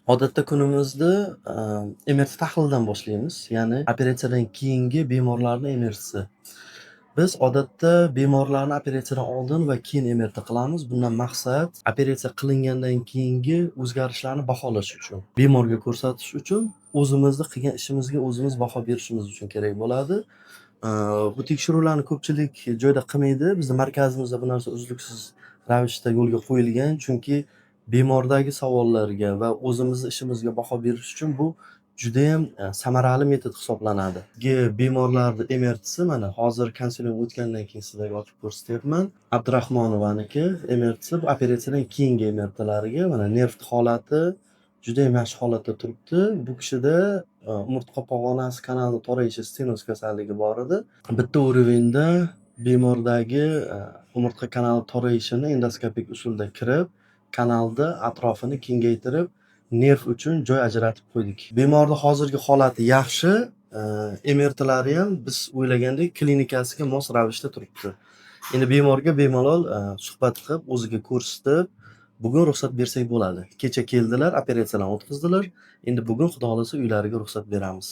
Odatda kunimizni MRT tahlilidan boshlaymiz, ya'ni operatsiyadan keyingi bemorlarni MRTsi. Biz odatda bemorlarni operatsiyadan oldin va keyin MRT qilamiz. Bundan maqsad operatsiya qilingandan keyingi o'zgarishlarni baholash uchun, bemorga ko'rsatish uchun, o'zimizni qilgan ishimizga o'zimiz baho berishimiz uchun kerak bo'ladi. Bu tekshiruvlarni ko'pchilik joyda qilmaydi. Bizni markazimizda bu narsa uzluksiz ravishda yo'lga qo'yilgan, chunki bemordagi savollarga va o'zimizni ishimizga baho berish uchun bu judayam samarali metod hisoblanadi. Bemorlarni MRTsi mana hozir konsilyum o'tgandan keyin sizlarga ochib ko'rsatyapman. Abdurahmonovaniki MRTsi bu operatsiyadan keyingi MRTlariga mana nerv holati judayam yaxshi holatda turibdi. Bu kishida umurtqa pog'onasi kanali torayishi stenoz kasalligi bor edi. Bitta urovenda bemordagi umurtqa kanali torayishini endoskopik usulda kirib, kanalni atrofini kengaytirib, nerv uchun joy ajratib qo'ydik. Bemorning hozirgi holati yaxshi, MRTlari ham biz o'ylagandek klinikasiga mos ravishda turibdi. Endi bemorga bemalol suhbat qilib, o'ziga ko'rsatib, bugun ruxsat bersak bo'ladi. Kecha keldilar, operatsiyadan o'tkazdilar. Endi bugun xudo xolasa uylariga ruxsat beramiz.